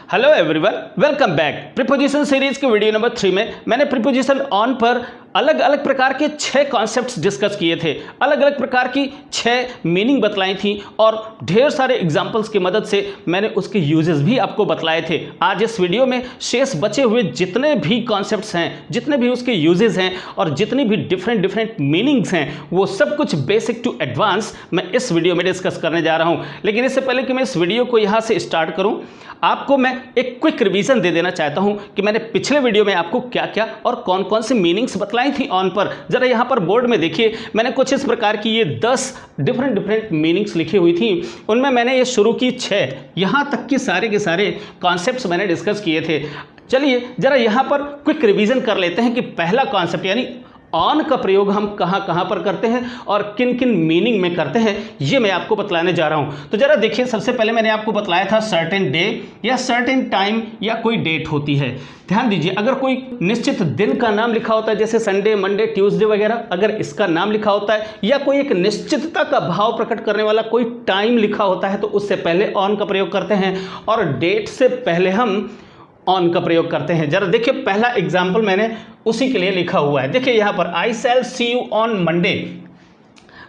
Hello everyone, welcome back. Preposition series के video number 3 में मैंने प्रीपोजिशन ऑन पर अलग अलग प्रकार के 6 कॉन्सेप्ट्स डिस्कस किए थे, अलग अलग प्रकार की 6 मीनिंग बतलाई थी और ढेर सारे एग्जांपल्स की मदद से मैंने उसके यूजेस भी आपको बतलाए थे। आज इस वीडियो में शेष बचे हुए जितने भी कॉन्सेप्ट्स हैं, जितने भी उसके यूजेस हैं और जितनी भी डिफरेंट मीनिंग्स हैं, वो सब कुछ बेसिक टू एडवांस मैं इस वीडियो में डिस्कस करने जा रहा हूँ। लेकिन इससे पहले कि मैं इस वीडियो को यहाँ से स्टार्ट करूँ, आपको मैं एक क्विक रिवीजन दे देना चाहता हूं कि मैंने पिछले वीडियो में आपको क्या क्या और कौन कौन से मीनिंग्स बतलाई थी ऑन पर। जरा यहां पर बोर्ड में देखिए, मैंने कुछ इस प्रकार की ये 10 डिफरेंट मीनिंग्स लिखी हुई थी। उनमें मैंने ये शुरू की 6, यहां तक कि सारे के सारे कॉन्सेप्ट्स मैंने डिस्कस किए थे। चलिए जरा यहां पर क्विक रिवीजन कर लेते हैं कि पहला कॉन्सेप्ट यानी ऑन का प्रयोग हम कहां पर करते हैं और किन किन मीनिंग में करते हैं, ये मैं आपको बतलाने जा रहा हूं। तो जरा देखिए, सबसे पहले मैंने आपको बतलाया था सर्टेन डे या सर्टेन टाइम या कोई डेट होती है। ध्यान दीजिए, अगर कोई निश्चित दिन का नाम लिखा होता है जैसे संडे, मंडे, ट्यूसडे वगैरह, अगर इसका नाम लिखा होता है या कोई एक निश्चितता का भाव प्रकट करने वाला कोई टाइम लिखा होता है तो उससे पहले ऑन का प्रयोग करते हैं और डेट से पहले हम ऑन का प्रयोग करते हैं। जरा देखिए, पहला एग्जाम्पल मैंने उसी के लिए लिखा हुआ है। देखिए यहाँ पर, आई शैल सी यू ऑन मंडे,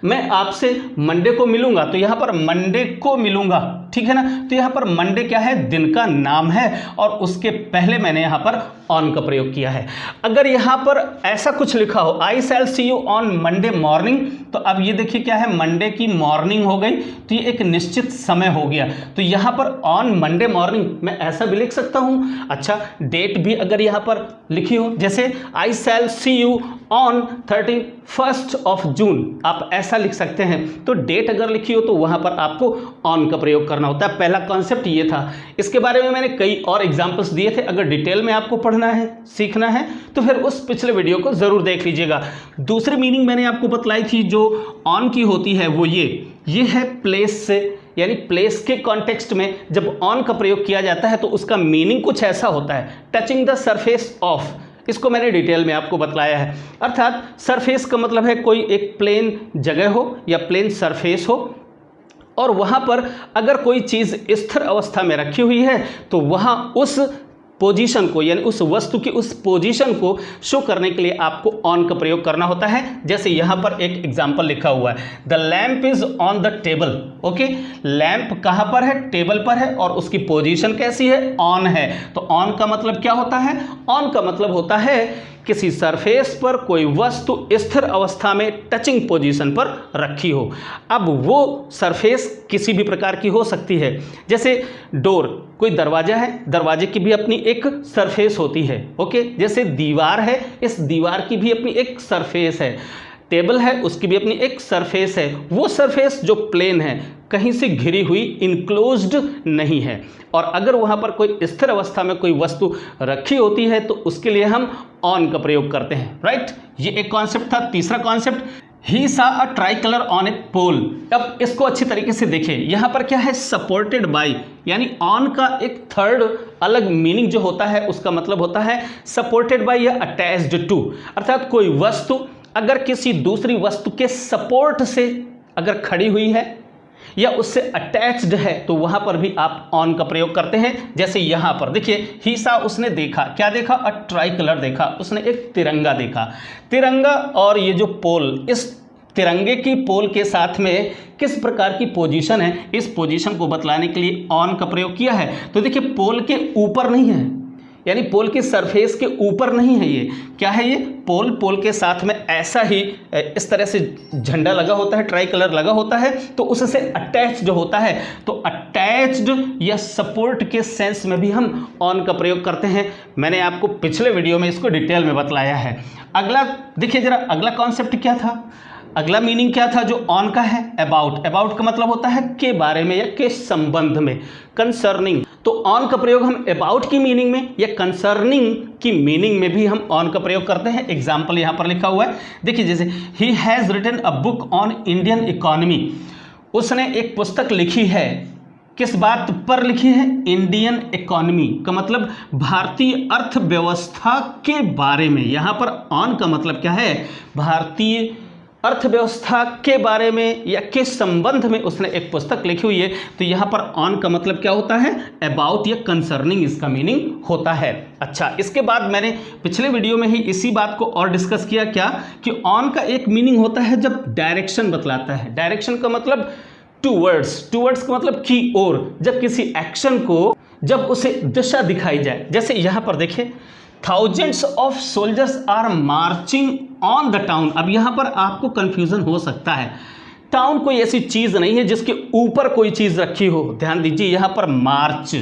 मैं आपसे मंडे को मिलूंगा, तो यहाँ पर मंडे को मिलूंगा, ठीक है ना। तो यहाँ पर मंडे क्या है, दिन का नाम है और उसके पहले मैंने यहाँ पर ऑन का प्रयोग किया है। अगर यहाँ पर ऐसा कुछ लिखा हो, आई शैल सी यू ऑन मंडे मॉर्निंग, तो अब ये देखिए क्या है, मंडे की मॉर्निंग हो गई, तो ये एक निश्चित समय हो गया। तो यहाँ पर ऑन मंडे मॉर्निंग मैं ऐसा भी लिख सकता हूँ। अच्छा, डेट भी अगर यहाँ पर लिखी हो, जैसे आई शैल सी यू ऑन 31 ऑफ जून, आप ऐसा लिख सकते हैं। तो डेट अगर लिखी हो तो वहाँ पर आपको ऑन का प्रयोग करना होता है। पहला कॉन्सेप्ट ये था। इसके बारे में मैंने कई और एग्जाम्पल्स दिए थे। अगर डिटेल में आपको पढ़ना है, सीखना है, तो फिर उस पिछले वीडियो को ज़रूर देख लीजिएगा। दूसरी मीनिंग मैंने आपको बतलाई थी जो ऑन की होती है, वो ये है प्लेस से, यानी प्लेस के कॉन्टेक्स्ट में जब ऑन का प्रयोग किया जाता है तो उसका मीनिंग कुछ ऐसा होता है, टचिंग द सरफेस ऑफ। इसको मैंने डिटेल में आपको बतलाया है। अर्थात सरफेस का मतलब है कोई एक प्लेन जगह हो या प्लेन सरफेस हो और वहाँ पर अगर कोई चीज़ स्थिर अवस्था में रखी हुई है तो वहाँ उस पोजीशन को, यानी उस वस्तु की उस पोजीशन को शो करने के लिए आपको ऑन का प्रयोग करना होता है। जैसे यहाँ पर एक एग्जांपल लिखा हुआ है, the lamp is on the table. Okay, lamp कहाँ पर है, टेबल पर है और उसकी पोजीशन कैसी है, ऑन है। तो ऑन का मतलब क्या होता है, ऑन का मतलब होता है किसी सरफेस पर कोई वस्तु स्थिर अवस्था में टचिंग पोजीशन पर रखी हो। अब वो सरफेस किसी भी प्रकार की हो सकती है, जैसे डोर, कोई दरवाजा है, दरवाजे की भी अपनी एक सरफेस होती है। ओके, जैसे दीवार है, इस दीवार की भी अपनी एक सरफेस है। टेबल है, उसकी भी अपनी एक सरफेस है। वो सरफेस जो प्लेन है, कहीं से घिरी हुई, इनक्लोज्ड नहीं है। और अगर वहाँ पर कोई स्थिर अवस्था में कोई वस्तु रखी होती है तो उसके लिए हम ऑन का प्रयोग करते हैं। राइट, ये एक कॉन्सेप्ट था। तीसरा कॉन्सेप्ट, ही सा अ ट्राई कलर ऑन ए पोल। अब इसको अच्छी तरीके से देखिए, यहाँ पर क्या है, सपोर्टेड बाई, यानी ऑन का एक थर्ड अलग मीनिंग जो होता है उसका मतलब होता है सपोर्टेड बाई या अटैच्ड टू। अर्थात कोई वस्तु अगर किसी दूसरी वस्तु के सपोर्ट से अगर खड़ी हुई है या उससे अटैच्ड है तो वहां पर भी आप ऑन का प्रयोग करते हैं। जैसे यहां पर देखिए, ही सा, उसने देखा, क्या देखा, अ ट्राई कलर देखा, उसने एक तिरंगा देखा। तिरंगा और ये जो पोल, इस तिरंगे की पोल के साथ में किस प्रकार की पोजीशन है, इस पोजीशन को बतलाने के लिए ऑन का प्रयोग किया है। तो देखिए, पोल के ऊपर नहीं है, यानी पोल की सरफेस के ऊपर नहीं है। ये क्या है, ये पोल के साथ में ऐसा ही इस तरह से झंडा लगा होता है, ट्राई कलर लगा होता है, तो उससे अटैच्ड होता है। तो अटैच्ड या सपोर्ट के सेंस में भी हम ऑन का प्रयोग करते हैं। मैंने आपको पिछले वीडियो में इसको डिटेल में बतलाया है। अगला देखिए जरा, अगला कॉन्सेप्ट क्या था, अगला मीनिंग क्या था जो ऑन का है, अबाउट। अबाउट का मतलब होता है के बारे में या के संबंध में, कंसर्निंग। तो ऑन का प्रयोग हम अबाउट की मीनिंग में या कंसर्निंग की मीनिंग में भी हम ऑन का प्रयोग करते हैं। एग्जाम्पल यहाँ पर लिखा हुआ है, देखिए, जैसे he has written a book on Indian economy, उसने एक पुस्तक लिखी है, किस बात पर लिखी है, इंडियन इकोनॉमी का मतलब भारतीय अर्थव्यवस्था के बारे में। यहाँ पर ऑन का मतलब क्या है, भारतीय अर्थव्यवस्था के बारे में या किस संबंध में उसने एक पुस्तक लिखी हुई है, तो यहाँ पर ऑन का मतलब क्या होता है, अबाउट या कंसर्निंग इसका मीनिंग होता है। अच्छा, इसके बाद मैंने पिछले वीडियो में ही इसी बात को और डिस्कस किया क्या कि ऑन का एक मीनिंग होता है जब डायरेक्शन बतलाता है। डायरेक्शन का मतलब टूवर्ड्स, टूवर्ड्स का मतलब की ओर, जब किसी एक्शन को जब उसे दिशा दिखाई जाए। जैसे यहाँ पर देखिए, thousands of soldiers are marching on the town. अब यहाँ पर आपको कंफ्यूजन हो सकता है, टाउन कोई ऐसी चीज नहीं है जिसके ऊपर कोई चीज रखी हो। ध्यान दीजिए, यहाँ पर मार्च,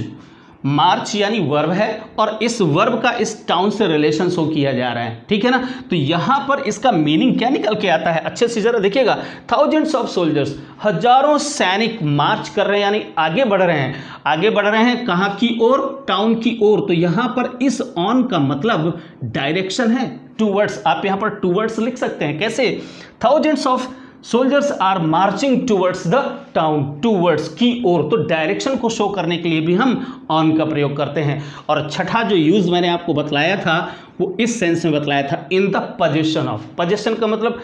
मार्च यानी वर्ब है और इस वर्ब का इस टाउन से रिलेशन शो किया जा रहा है, ठीक है ना। तो यहाँ पर इसका मीनिंग क्या निकल के आता है, अच्छे से जरा देखिएगा। थाउजेंड्स ऑफ सोल्जर्स, हजारों सैनिक मार्च कर रहे हैं यानी आगे बढ़ रहे हैं। आगे बढ़ रहे हैं कहाँ की ओर, टाउन की ओर। तो यहाँ पर इस ऑन का मतलब डायरेक्शन है, टूवर्ड्स। आप यहाँ पर टूवर्ड्स लिख सकते हैं, कैसे, thousands of soldiers are marching towards the town, towards की ओर। तो डायरेक्शन को शो करने के लिए भी हम ऑन का प्रयोग करते हैं। और छठा जो यूज मैंने आपको बतलाया था वो इस सेंस में बतलाया था, in the position of. Position का मतलब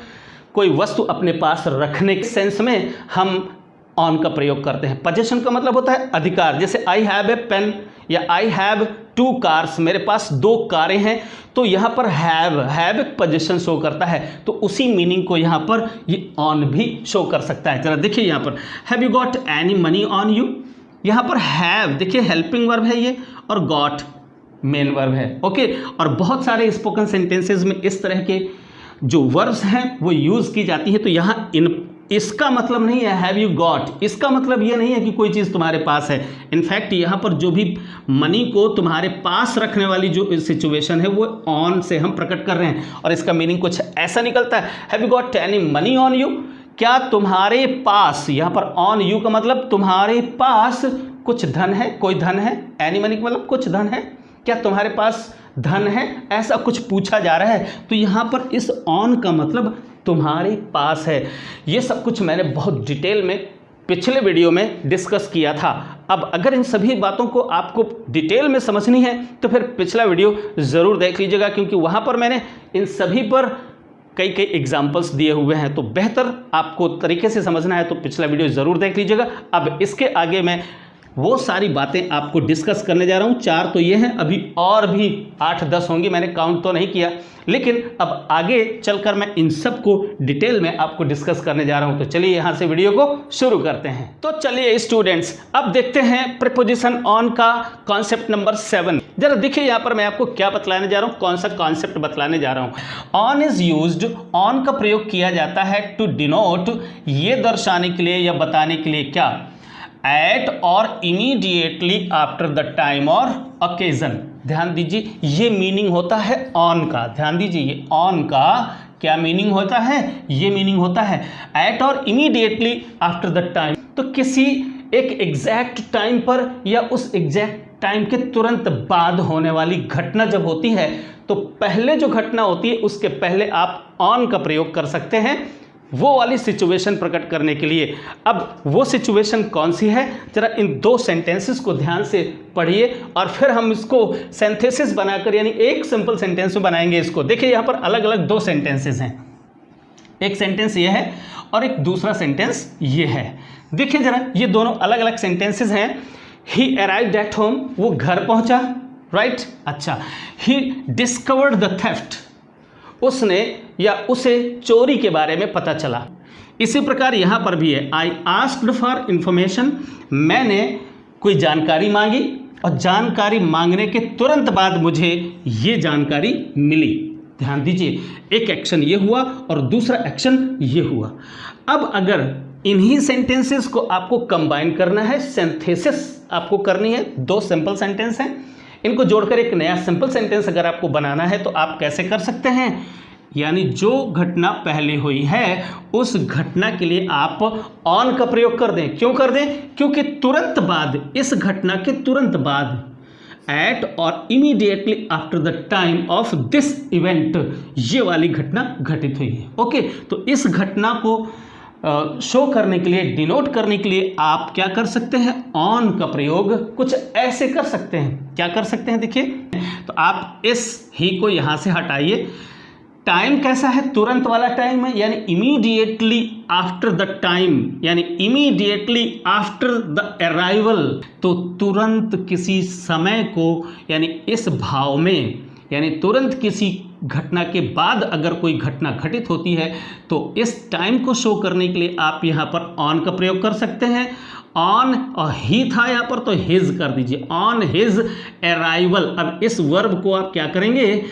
कोई वस्तु अपने पास रखने के सेंस में हम ऑन का प्रयोग करते हैं। पोजीशन का मतलब होता है अधिकार। जैसे आई हैव ए पेन या आई हैव 2 कार्स, मेरे पास 2 कारें हैं। तो यहाँ पर हैव पोजीशन शो करता है, तो उसी मीनिंग को यहाँ पर ये ऑन भी शो कर सकता है। जरा देखिए यहाँ पर, have you got any money on you. यहाँ पर हैव देखिए हेल्पिंग वर्ब है ये, और गॉट मेन वर्ब है, ओके। और बहुत सारे स्पोकन सेंटेंसेस में इस तरह के जो वर्ब्स हैं वो यूज़ की जाती है। तो यहाँ इसका मतलब नहीं है हैव यू गॉट, इसका मतलब ये नहीं है कि कोई चीज़ तुम्हारे पास है। इनफैक्ट यहाँ पर जो भी मनी को तुम्हारे पास रखने वाली जो सिचुएशन है वो ऑन से हम प्रकट कर रहे हैं, और इसका मीनिंग कुछ ऐसा निकलता है, have you got any money on you. क्या तुम्हारे पास, यहाँ पर ऑन यू का मतलब तुम्हारे पास कुछ धन है, कोई धन है। एनी मनी का मतलब कुछ धन है, क्या तुम्हारे पास धन है, ऐसा कुछ पूछा जा रहा है। तो यहाँ पर इस ऑन का मतलब तुम्हारे पास है। ये सब कुछ मैंने बहुत डिटेल में पिछले वीडियो में डिस्कस किया था। अब अगर इन सभी बातों को आपको डिटेल में समझनी है तो फिर पिछला वीडियो ज़रूर देख लीजिएगा, क्योंकि वहाँ पर मैंने इन सभी पर कई एग्जाम्पल्स दिए हुए हैं। तो बेहतर आपको तरीके से समझना है तो पिछला वीडियो ज़रूर देख लीजिएगा। अब इसके आगे मैं वो सारी बातें आपको डिस्कस करने जा रहा हूँ। 4 तो ये हैं, अभी और भी 8-10 होंगी, मैंने काउंट तो नहीं किया, लेकिन अब आगे चलकर मैं इन सब को डिटेल में आपको डिस्कस करने जा रहा हूँ। तो चलिए यहाँ से वीडियो को शुरू करते हैं। तो चलिए स्टूडेंट्स, अब देखते हैं प्रीपोजिशन ऑन का कॉन्सेप्ट नंबर 7। जरा देखिए यहाँ पर मैं आपको क्या बतलाने जा रहा हूँ, कौन सा कॉन्सेप्ट बतलाने जा रहा हूँ। ऑन इज यूज्ड, ऑन का प्रयोग किया जाता है टू डिनोट, ये दर्शाने के लिए या बताने के लिए क्या, एट और इमीडिएटली आफ्टर द टाइम और ओकेजन। ध्यान दीजिए, ये मीनिंग होता है ऑन का। ध्यान दीजिए, ये ऑन का क्या मीनिंग होता है, ये मीनिंग होता है एट और इमीडिएटली आफ्टर द टाइम। तो किसी एक एग्जैक्ट टाइम पर या उस एग्जैक्ट टाइम के तुरंत बाद होने वाली घटना जब होती है, तो पहले जो घटना होती है उसके पहले आप ऑन का प्रयोग कर सकते हैं वो वाली सिचुएशन प्रकट करने के लिए। अब वो सिचुएशन कौन सी है, जरा इन 2 सेंटेंसेस को ध्यान से पढ़िए और फिर हम इसको सिंथेसिस बनाकर यानी एक सिंपल सेंटेंस में बनाएंगे इसको। देखिए यहाँ पर अलग अलग 2 सेंटेंसेस हैं, एक सेंटेंस ये है और एक दूसरा सेंटेंस ये है। देखिए जरा, ये दोनों अलग अलग सेंटेंसेस हैं। ही अराइव्ड एट होम, वो घर पहुंचा, राइट। अच्छा, ही डिस्कवर्ड द थेफ्ट, उसने या उसे चोरी के बारे में पता चला। इसी प्रकार यहाँ पर भी है, आई आस्क्ड फॉर इंफॉर्मेशन, मैंने कोई जानकारी मांगी और जानकारी मांगने के तुरंत बाद मुझे ये जानकारी मिली। ध्यान दीजिए, एक एक्शन ये हुआ और दूसरा एक्शन ये हुआ। अब अगर इन्हीं सेंटेंसेस को आपको कंबाइन करना है, सिंथेसिस आपको करनी है, 2 सिंपल सेंटेंस हैं, इनको जोड़कर एक नया सिंपल सेंटेंस अगर आपको बनाना है तो आप कैसे कर सकते हैं, यानी जो घटना पहले हुई है उस घटना के लिए आप ऑन का प्रयोग कर दें। क्यों कर दें, क्योंकि तुरंत बाद, इस घटना के तुरंत बाद, एट और immediately after the time of this event, ये वाली घटना घटित हुई है। ओके, तो इस घटना को शो करने के लिए, डिनोट करने के लिए आप क्या कर सकते हैं, ऑन का प्रयोग कुछ ऐसे कर सकते हैं। क्या कर सकते हैं, देखिए, तो आप इस ही को यहाँ से हटाइए, टाइम कैसा है, तुरंत वाला टाइम है, यानी इमीडिएटली आफ्टर द टाइम, यानी इमीडिएटली आफ्टर द अराइवल, तो तुरंत किसी समय को, यानी इस भाव में, यानी तुरंत किसी घटना के बाद अगर कोई घटना घटित होती है तो इस टाइम को शो करने के लिए आप यहाँ पर ऑन का प्रयोग कर सकते हैं। ऑन, और ही था यहाँ पर तो हिज कर दीजिए, ऑन हिज अराइवल। अब इस वर्ब को आप क्या करेंगे,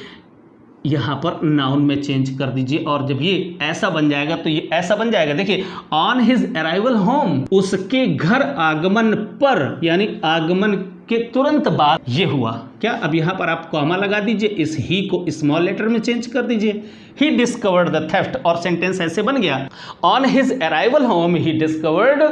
यहाँ पर नाउन में चेंज कर दीजिए, और जब ये ऐसा बन जाएगा तो ये ऐसा बन जाएगा। देखिए, ऑन हिज अराइवल होम, उसके घर आगमन पर, यानी आगमन के तुरंत बाद ये हुआ क्या। अब यहाँ पर आप कॉमा लगा दीजिए, इस ही को स्मॉल लेटर में चेंज कर दीजिए, ही डिस्कवर्ड द थेफ्ट, और सेंटेंस ऐसे बन गया, on his arrival home he discovered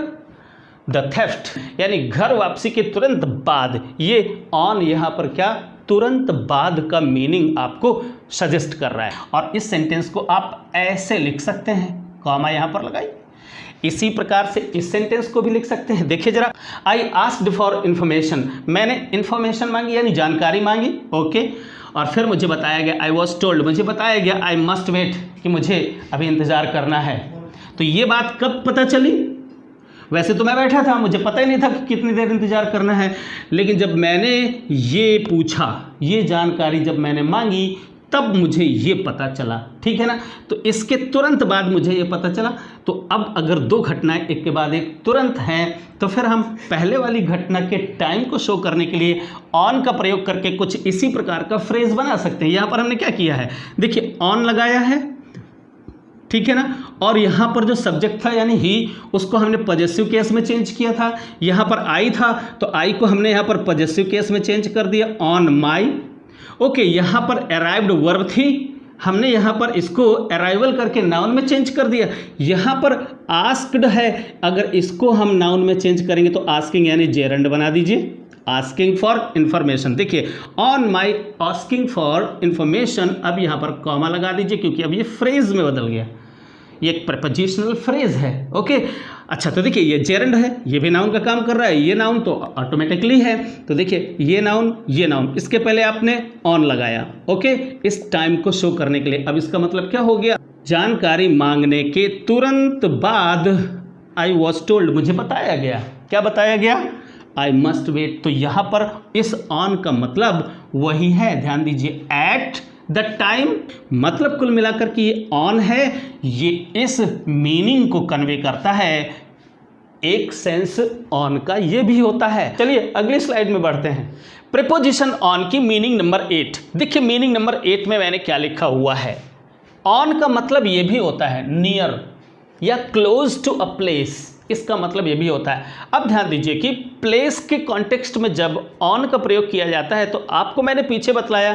the theft, यानी घर वापसी के तुरंत बाद। ये ऑन यहाँ पर क्या, तुरंत बाद का मीनिंग आपको सजेस्ट कर रहा है। और इस सेंटेंस को आप ऐसे लिख सकते हैं, कॉमा यहाँ पर लगाइए। इसी प्रकार से इस सेंटेंस को भी लिख सकते हैं। देखिए जरा, आई आस्क्ड फॉर इन्फॉर्मेशन, मैंने इन्फॉर्मेशन मांगी यानी जानकारी मांगी, ओके, और फिर मुझे बताया गया, आई वॉज टोल्ड, मुझे बताया गया, आई मस्ट वेट, कि मुझे अभी इंतज़ार करना है। तो ये बात कब पता चली, वैसे तो मैं बैठा था, मुझे पता ही नहीं था कि कितनी देर इंतज़ार करना है, लेकिन जब मैंने ये पूछा, ये जानकारी जब मैंने मांगी, तब मुझे ये पता चला, ठीक है ना। तो इसके तुरंत बाद मुझे ये पता चला। तो अब अगर दो घटनाएं एक के बाद एक तुरंत हैं, तो फिर हम पहले वाली घटना के टाइम को शो करने के लिए ऑन का प्रयोग करके कुछ इसी प्रकार का फ्रेज बना सकते हैं। यहाँ पर हमने क्या किया है, देखिए, ऑन लगाया है, ठीक है ना, और यहाँ पर जो सब्जेक्ट था यानी ही, उसको हमने पॉजेसिव केस में चेंज किया था। यहाँ पर आई था तो आई को हमने यहाँ पर पॉजेसिव केस में चेंज कर दिया, ऑन माई, ओके। यहाँ पर अराइव्ड वर्ब थी, हमने यहाँ पर इसको अराइवल करके नाउन में चेंज कर दिया। यहाँ पर आस्क्ड है, अगर इसको हम नाउन में चेंज करेंगे तो आस्किंग यानी जेरंड बना दीजिए, आस्किंग फॉर इंफॉर्मेशन। देखिए, on my asking for information, अब यहाँ पर कॉमा लगा दीजिए क्योंकि अब ये फ्रेज में बदल गया, ये एक प्रपोजिशनल फ्रेज है, ओके। अच्छा, तो देखिए, ये जेरंड है, ये भी नाउन का काम कर रहा है, ये नाउन तो ऑटोमेटिकली है। तो देखिए, ये नाउन, इसके पहले आपने ऑन लगाया, ओके, इस टाइम को शो करने के लिए। अब इसका मतलब क्या हो गया, जानकारी मांगने के तुरंत बाद आई वॉज टोल्ड, मुझे बताया गया, क्या बताया गया, आई मस्ट वेट। तो यहाँ पर इस ऑन का मतलब वही है, ध्यान दीजिए, एट द टाइम, मतलब कुल मिलाकर कि ये ऑन है, ये इस मीनिंग को कन्वे करता है। एक सेंस ऑन का ये भी होता है। चलिए अगली स्लाइड में बढ़ते हैं। प्रीपोजिशन ऑन की मीनिंग नंबर 8। देखिए, मीनिंग नंबर 8 में मैंने क्या लिखा हुआ है, ऑन का मतलब ये भी होता है नियर या क्लोज टू अ प्लेस, इसका मतलब ये भी होता है। अब ध्यान दीजिए कि प्लेस के कॉन्टेक्स्ट में जब ऑन का प्रयोग किया जाता है, तो आपको मैंने पीछे बतलाया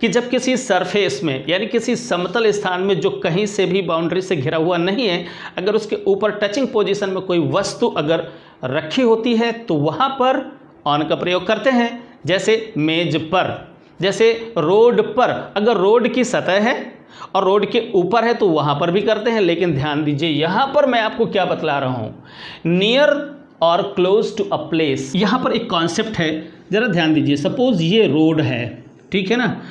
कि जब किसी सरफेस में, यानी किसी समतल स्थान में जो कहीं से भी बाउंड्री से घिरा हुआ नहीं है, अगर उसके ऊपर टचिंग पोजीशन में कोई वस्तु अगर रखी होती है तो वहाँ पर ऑन का प्रयोग करते हैं। जैसे मेज पर, जैसे रोड पर, अगर रोड की सतह है और रोड के ऊपर है तो वहाँ पर भी करते हैं। लेकिन ध्यान दीजिए, यहाँ पर मैं आपको क्या बतला रहा हूँ, नियर और क्लोज टू अ प्लेस। यहाँ पर एक कॉन्सेप्ट है, ज़रा ध्यान दीजिए। सपोज ये रोड है, ठीक है ना,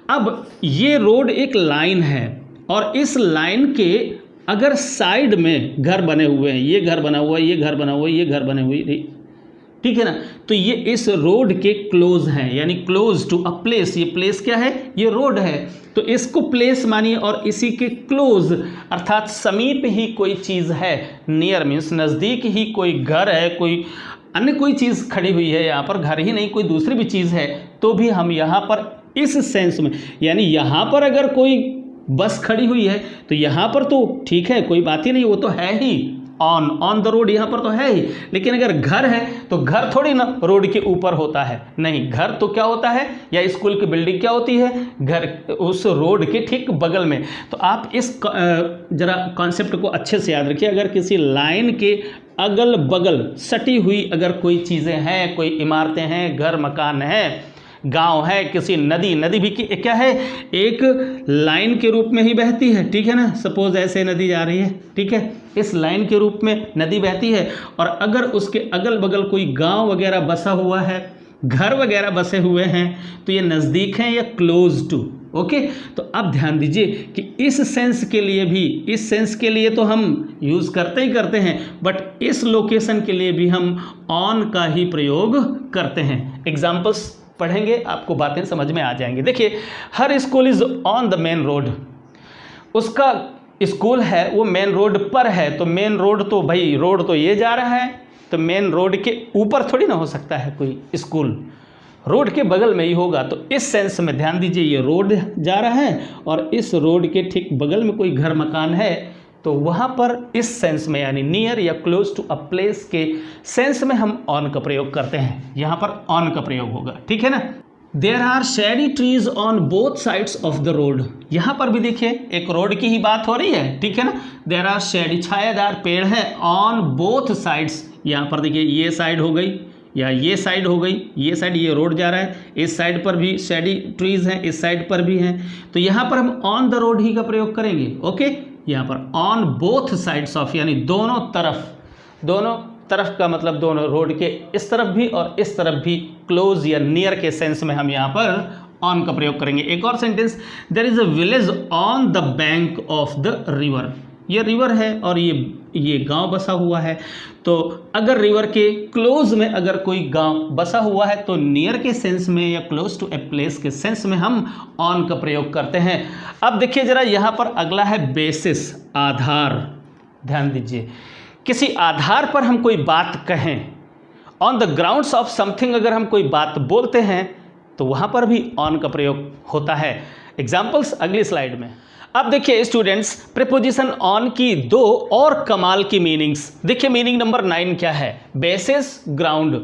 अब ये रोड एक लाइन है और इस लाइन के अगर साइड में घर बने हुए हैं, ये घर बना हुआ है, ये घर बना हुआ है, ये घर बने हुए, ठीक है ना, तो ये इस रोड के क्लोज हैं, यानी क्लोज टू अ प्लेस। ये प्लेस क्या है, ये रोड है, तो इसको प्लेस मानिए और इसी के क्लोज अर्थात समीप ही कोई चीज़ है, नियर मीन्स नज़दीक ही कोई घर है, कोई अन्य कोई चीज़ खड़ी हुई है, यहाँ पर घर ही नहीं कोई दूसरी भी चीज़ है, तो भी हम यहाँ पर इस सेंस में, यानी यहाँ पर अगर कोई बस खड़ी हुई है तो यहाँ पर तो ठीक है, कोई बात ही नहीं, वो तो है ही ऑन द रोड, यहाँ पर तो है ही। लेकिन अगर घर है तो घर थोड़ी ना रोड के ऊपर होता है, नहीं, घर तो क्या होता है, या स्कूल की बिल्डिंग क्या होती है, घर उस रोड के ठीक बगल में। तो आप इस जरा कॉन्सेप्ट को अच्छे से याद रखिए। अगर किसी लाइन के अगल बगल सटी हुई अगर कोई चीज़ें हैं, कोई इमारतें हैं, घर मकान है, गांव है, किसी नदी भी क्या है, एक लाइन के रूप में ही बहती है, ठीक है ना। सपोज ऐसे नदी जा रही है, ठीक है, इस लाइन के रूप में नदी बहती है, और अगर उसके अगल बगल कोई गांव वगैरह बसा हुआ है घर वगैरह बसे हुए हैं तो ये नज़दीक हैं या क्लोज टू। ओके, तो अब ध्यान दीजिए कि इस सेंस के लिए भी, इस सेंस के लिए तो हम यूज़ करते ही करते हैं, बट इस लोकेशन के लिए भी हम ऑन का ही प्रयोग करते हैं। एग्जाम्पल्स पढ़ेंगे, आपको बातें समझ में आ जाएंगे। देखिए, her school is on the main road. उसका स्कूल है वो मेन रोड पर है, तो मेन रोड तो भाई रोड तो ये जा रहा है, तो मेन रोड के ऊपर थोड़ी ना हो सकता है कोई स्कूल, रोड के बगल में ही होगा। तो इस सेंस में ध्यान दीजिए, ये रोड जा रहा है और इस रोड के ठीक बगल में कोई घर मकान है, तो वहाँ पर इस सेंस में यानी नियर या क्लोज टू अ प्लेस के सेंस में हम ऑन का प्रयोग करते हैं। यहाँ पर ऑन का प्रयोग होगा, ठीक है ना। There are shady trees on both sides of the road. यहाँ पर भी देखिए एक रोड की ही बात हो रही है, ठीक है ना। देयर आर शेडी, छायादार पेड़ है, ऑन बोथ साइड्स। यहाँ पर देखिए ये साइड हो गई या ये साइड हो गई, ये साइड ये रोड जा रहा है, इस साइड पर भी शेडी ट्रीज हैं, इस साइड पर भी हैं, तो यहाँ पर हम ऑन द रोड ही का प्रयोग करेंगे। ओके, यहाँ पर ऑन बोथ साइड्स ऑफ यानी दोनों तरफ का मतलब दोनों रोड के इस तरफ भी और इस तरफ भी, क्लोज या नियर के सेंस में हम यहाँ पर ऑन का प्रयोग करेंगे। एक और sentence, there is a village on the bank of the river. ये रिवर है और ये गांव बसा हुआ है, तो अगर रिवर के क्लोज में अगर कोई गांव बसा हुआ है तो नियर के सेंस में या क्लोज टू ए प्लेस के सेंस में हम ऑन का प्रयोग करते हैं। अब देखिए जरा, यहाँ पर अगला है बेसिस, आधार। ध्यान दीजिए, किसी आधार पर हम कोई बात कहें, on the grounds of something अगर हम कोई बात बोलते हैं तो वहाँ पर भी ऑन का प्रयोग होता है। एग्जाम्पल्स अगली स्लाइड में। अब देखिए स्टूडेंट्स, प्रीपोजिशन ऑन की दो और कमाल की मीनिंग्स। देखिए मीनिंग नंबर 9 क्या है, बेसिस, ग्राउंड।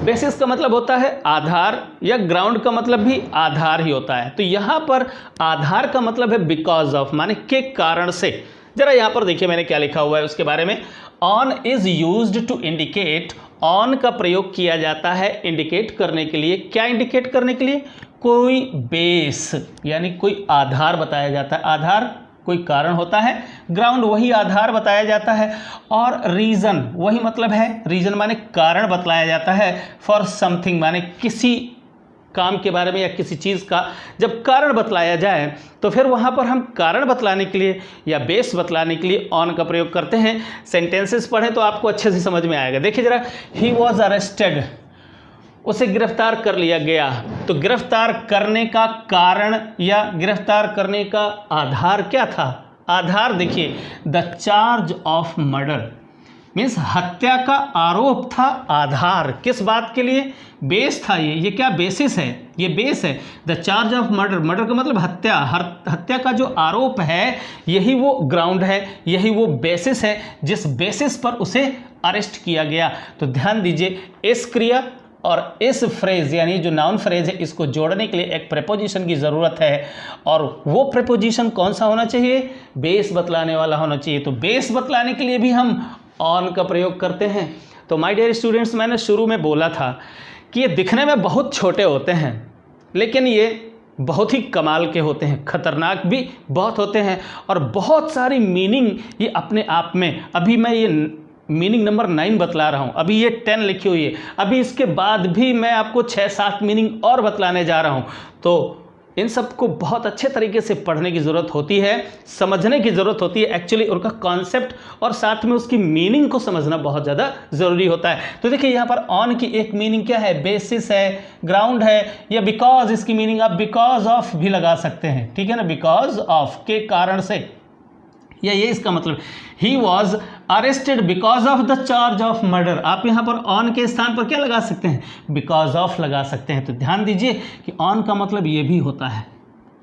बेसिस का मतलब होता है आधार या ग्राउंड का मतलब भी आधार ही होता है। तो यहाँ पर आधार का मतलब है बिकॉज ऑफ, माने के कारण से। जरा यहाँ पर देखिए मैंने क्या लिखा हुआ है उसके बारे में। On is used to indicate, on का प्रयोग किया जाता है इंडिकेट करने के लिए। क्या इंडिकेट करने के लिए? कोई बेस यानी कोई आधार बताया जाता है। आधार कोई कारण होता है, ग्राउंड वही आधार बताया जाता है, और रीज़न वही मतलब है, रीज़न माने कारण बतलाया जाता है। फॉर समथिंग माने किसी काम के बारे में या किसी चीज़ का जब कारण बतलाया जाए तो फिर वहाँ पर हम कारण बतलाने के लिए या बेस बतलाने के लिए ऑन का प्रयोग करते हैं। सेंटेंसेस पढ़ें तो आपको अच्छे से समझ में आएगा। देखिए जरा, ही वॉज अरेस्टेड, उसे गिरफ्तार कर लिया गया। तो गिरफ्तार करने का कारण या गिरफ्तार करने का आधार क्या था? आधार देखिए, the charge of murder means हत्या का आरोप था। आधार किस बात के लिए? बेस था। ये क्या बेसिस है? ये बेस है। The charge of murder, murder का मतलब हत्या, हत्या का जो आरोप है यही वो ग्राउंड है, यही वो बेसिस है जिस बेसिस पर उसे अरेस्ट किया गया। तो ध्यान दीजिए, इस क्रिया और इस फ्रेज यानी जो नाउन फ्रेज है इसको जोड़ने के लिए एक प्रेपोजिशन की ज़रूरत है, और वो प्रेपोजिशन कौन सा होना चाहिए? बेस बतलाने वाला होना चाहिए। तो बेस बतलाने के लिए भी हम ऑन का प्रयोग करते हैं। तो माय डियर स्टूडेंट्स, मैंने शुरू में बोला था कि ये दिखने में बहुत छोटे होते हैं लेकिन ये बहुत ही कमाल के होते हैं, खतरनाक भी बहुत होते हैं, और बहुत सारी मीनिंग ये अपने आप में। अभी मैं ये मीनिंग नंबर 9 बतला रहा हूँ, अभी ये 10 लिखी हुई है, अभी इसके बाद भी मैं आपको 6-7 मीनिंग और बतलाने जा रहा हूँ। तो इन सब को बहुत अच्छे तरीके से पढ़ने की ज़रूरत होती है, समझने की ज़रूरत होती है, एक्चुअली उनका कॉन्सेप्ट और साथ में उसकी मीनिंग को समझना बहुत ज़्यादा ज़रूरी होता है। तो देखिए यहाँ पर ऑन की एक मीनिंग क्या है? बेसिस है, ग्राउंड है, या बिकॉज। इसकी मीनिंग आप बिकॉज ऑफ भी लगा सकते हैं, ठीक है ना, बिकॉज ऑफ के कारण से, या ये इसका मतलब he was arrested because of the charge of murder. आप यहाँ पर ऑन के स्थान पर क्या लगा सकते हैं? बिकॉज ऑफ लगा सकते हैं। तो ध्यान दीजिए कि ऑन का मतलब ये भी होता है।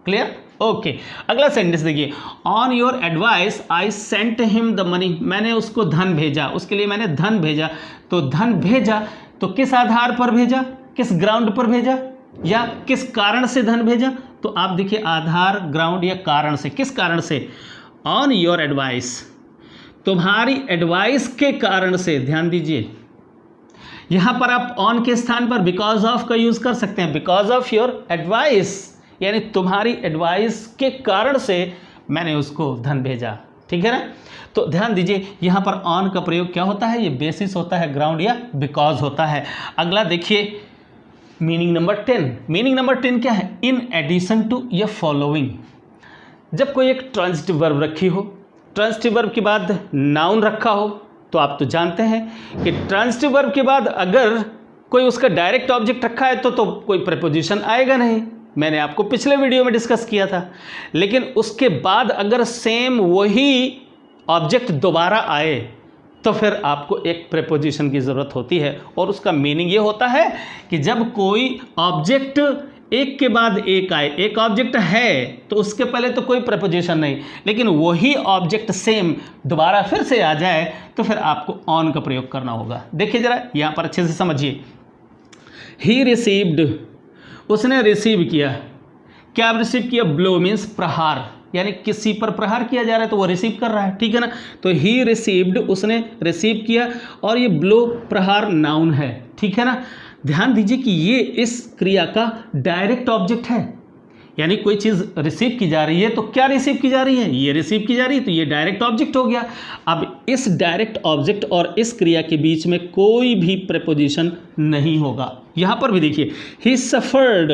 क्लियर? ओके, अगला सेंटेंस देखिए, on your advice I sent him the money. मैंने उसको धन भेजा, उसके लिए मैंने धन भेजा। तो धन भेजा तो किस आधार पर भेजा? किस ग्राउंड पर भेजा या किस कारण से धन भेजा? तो आप देखिए, आधार, ग्राउंड या कारण से। किस कारण से? ऑन योर एडवाइस, तुम्हारी एडवाइस के कारण से। ध्यान दीजिए, यहां पर आप ऑन के स्थान पर बिकॉज ऑफ का यूज कर सकते हैं। बिकॉज ऑफ योर एडवाइस यानी तुम्हारी एडवाइस के कारण से मैंने उसको धन भेजा, ठीक है ना। तो ध्यान दीजिए, यहां पर ऑन का प्रयोग क्या होता है? ये बेसिस होता है, ग्राउंड या बिकॉज होता है। अगला देखिए, मीनिंग नंबर 10, मीनिंग नंबर 10 क्या है? इन एडिशन टू या फॉलोइंग। जब कोई एक ट्रांजिटिव वर्ब रखी हो, ट्रांजिटिव वर्ब के बाद नाउन रखा हो, तो आप तो जानते हैं कि ट्रांजिटिव वर्ब के बाद अगर कोई उसका डायरेक्ट ऑब्जेक्ट रखा है तो कोई प्रीपोजिशन आएगा नहीं, मैंने आपको पिछले वीडियो में डिस्कस किया था। लेकिन उसके बाद अगर सेम वही ऑब्जेक्ट दोबारा आए तो फिर आपको एक प्रीपोजिशन की ज़रूरत होती है, और उसका मीनिंग ये होता है कि जब कोई ऑब्जेक्ट एक के बाद एक आए, एक ऑब्जेक्ट है तो उसके पहले तो कोई प्रीपोजिशन नहीं, लेकिन वही ऑब्जेक्ट सेम दोबारा फिर से आ जाए तो फिर आपको ऑन का प्रयोग करना होगा। देखिए जरा यहाँ पर अच्छे से समझिए। ही रिसीव्ड, उसने रिसीव किया। क्या रिसीव किया? ब्लो मीन्स प्रहार, यानी किसी पर प्रहार किया जा रहा है तो वो रिसीव कर रहा है, ठीक है ना। तो ही रिसीव्ड, उसने रिसीव किया, और ये ब्लो प्रहार नाउन है, ठीक है ना। ध्यान दीजिए कि ये इस क्रिया का डायरेक्ट ऑब्जेक्ट है, यानी कोई चीज़ रिसीव की जा रही है तो क्या रिसीव की जा रही है? ये रिसीव की जा रही है, तो ये डायरेक्ट ऑब्जेक्ट हो गया। अब इस डायरेक्ट ऑब्जेक्ट और इस क्रिया के बीच में कोई भी प्रीपोजिशन नहीं होगा। यहाँ पर भी देखिए, ही सफर्ड,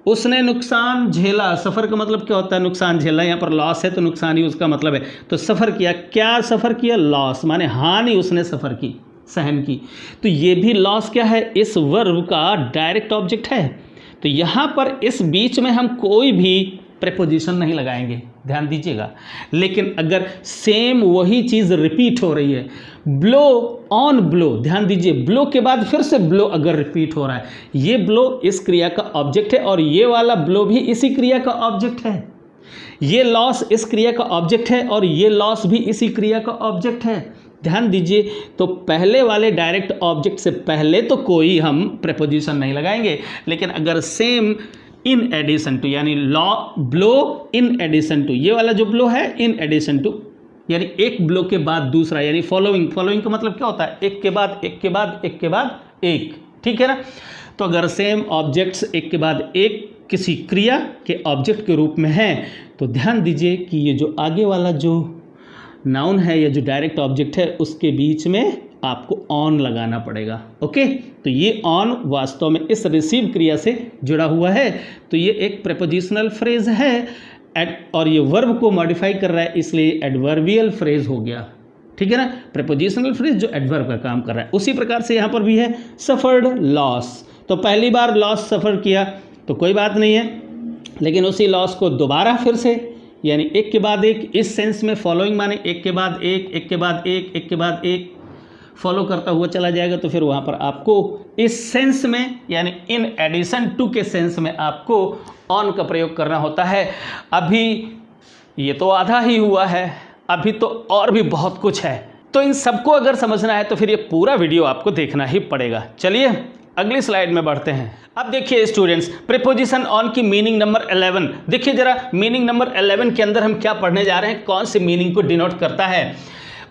उसने नुकसान झेला। सफ़र का मतलब क्या होता है? नुकसान झेलना। यहाँ पर लॉस है तो नुकसान ही उसका मतलब है। तो सफ़र किया, क्या सफ़र किया? लॉस, माने हानि उसने सफ़र की, सहन की। तो ये भी लॉस क्या है? इस वर्ब का डायरेक्ट ऑब्जेक्ट है। तो यहाँ पर इस बीच में हम कोई भी प्रीपोजिशन नहीं लगाएंगे, ध्यान दीजिएगा। लेकिन अगर सेम वही चीज़ रिपीट हो रही है, ब्लो ऑन ब्लो, ध्यान दीजिए, ब्लो के बाद फिर से ब्लो अगर रिपीट हो रहा है, ये ब्लो इस क्रिया का ऑब्जेक्ट है और ये वाला ब्लो भी इसी क्रिया का ऑब्जेक्ट है। ये लॉस इस क्रिया का ऑब्जेक्ट है और ये लॉस भी इसी क्रिया का ऑब्जेक्ट है। ध्यान दीजिए, तो पहले वाले डायरेक्ट ऑब्जेक्ट से पहले तो कोई हम प्रीपोजिशन नहीं लगाएंगे, लेकिन अगर सेम इन एडिशन टू, यानी ब्लो इन एडिशन टू, ये वाला जो ब्लो है इन एडिशन टू, यानी एक ब्लो के बाद दूसरा, यानी फॉलोइंग। फॉलोइंग का मतलब क्या होता है? एक के बाद एक के बाद एक के बाद एक, ठीक है ना। तो अगर सेम ऑब्जेक्ट्स एक के बाद एक किसी क्रिया के ऑब्जेक्ट के रूप में हैं, तो ध्यान दीजिए कि ये जो आगे वाला जो नाउन है या जो डायरेक्ट ऑब्जेक्ट है उसके बीच में आपको ऑन लगाना पड़ेगा। ओके, तो ये ऑन वास्तव में इस रिसीव क्रिया से जुड़ा हुआ है, तो ये एक प्रीपोजिशनल फ्रेज है और ये वर्ब को मॉडिफाई कर रहा है, इसलिए एडवर्बियल फ्रेज हो गया, ठीक है ना। प्रीपोजिशनल फ्रेज जो एडवर्ब का काम कर रहा है। उसी प्रकार से यहाँ पर भी है सफर्ड लॉस, तो पहली बार लॉस सफ़र किया तो कोई बात नहीं है, लेकिन उसी लॉस को दोबारा फिर से, यानी एक के बाद एक, इस सेंस में फॉलोइंग माने एक के बाद एक, एक के बाद एक, एक के बाद एक फॉलो करता हुआ चला जाएगा, तो फिर वहाँ पर आपको इस सेंस में, यानी इन एडिशन टू के सेंस में आपको ऑन का प्रयोग करना होता है। अभी ये तो आधा ही हुआ है, अभी तो और भी बहुत कुछ है। तो इन सबको अगर समझना है तो फिर ये पूरा वीडियो आपको देखना ही पड़ेगा। चलिए अगली स्लाइड में बढ़ते हैं। अब देखिए स्टूडेंट्स, प्रीपोजिशन ऑन की मीनिंग नंबर 11 देखिए जरा। मीनिंग नंबर 11 के अंदर हम क्या पढ़ने जा रहे हैं, कौन से मीनिंग को डिनोट करता है?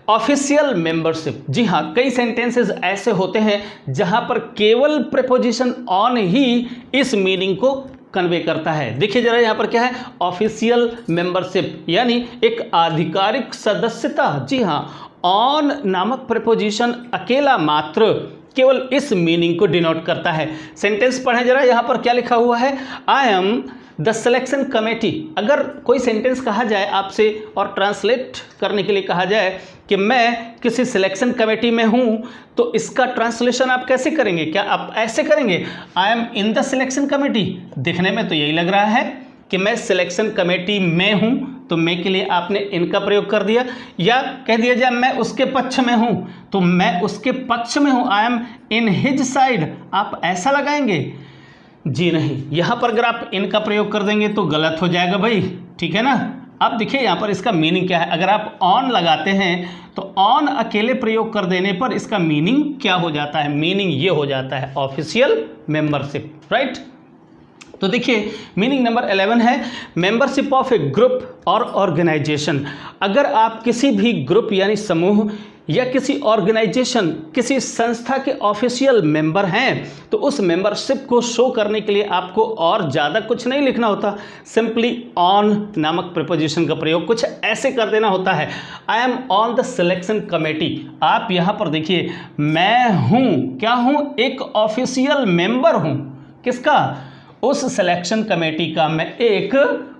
Official membership. जी हाँ, कई सेंटेंसेस ऐसे होते हैं जहां पर केवल प्रीपोजिशन ऑन ही इस मीनिंग को कन्वे करता है। देखिए जरा यहाँ पर क्या है, ऑफिशियल मेंबरशिप, यानी एक आधिकारिक सदस्यता। जी हाँ, ऑन नामक प्रीपोजिशन अकेला मात्र केवल इस मीनिंग को डिनोट करता है। सेंटेंस पढ़ें जरा, यहाँ पर क्या लिखा हुआ है, I am the selection committee. अगर कोई सेंटेंस कहा जाए आपसे और ट्रांसलेट करने के लिए कहा जाए कि मैं किसी सिलेक्शन कमेटी में हूँ, तो इसका ट्रांसलेशन आप कैसे करेंगे? क्या आप ऐसे करेंगे, I am in the selection committee? दिखने में तो यही लग रहा है कि मैं सिलेक्शन कमेटी में हूँ, तो मैं के लिए आपने इनका प्रयोग कर दिया। या कह दिया जाए मैं उसके पक्ष में हूँ, तो मैं उसके पक्ष में हूँ, I am in his side, आप ऐसा लगाएंगे? जी नहीं, यहाँ पर अगर आप इनका प्रयोग कर देंगे तो गलत हो जाएगा भाई, ठीक है ना। अब देखिए यहाँ पर इसका मीनिंग क्या है। अगर आप ऑन लगाते हैं तो ऑन अकेले प्रयोग कर देने पर इसका मीनिंग क्या हो जाता है? मीनिंग ये हो जाता है ऑफिशियल मेंबरशिप, राइट। तो देखिए मीनिंग नंबर 11 है मेंबरशिप ऑफ ए ग्रुप और ऑर्गेनाइजेशन। अगर आप किसी भी ग्रुप यानी समूह या किसी ऑर्गेनाइजेशन, किसी संस्था के ऑफिशियल मेंबर हैं, तो उस मेंबरशिप को शो करने के लिए आपको और ज़्यादा कुछ नहीं लिखना होता, सिंपली ऑन नामक प्रीपोजिशन का प्रयोग कुछ ऐसे कर देना होता है, I am on the selection committee. आप यहाँ पर देखिए, मैं हूँ, क्या हूँ? एक ऑफिशियल मेंबर हूँ, किसका? उस सिलेक्शन कमेटी का मैं एक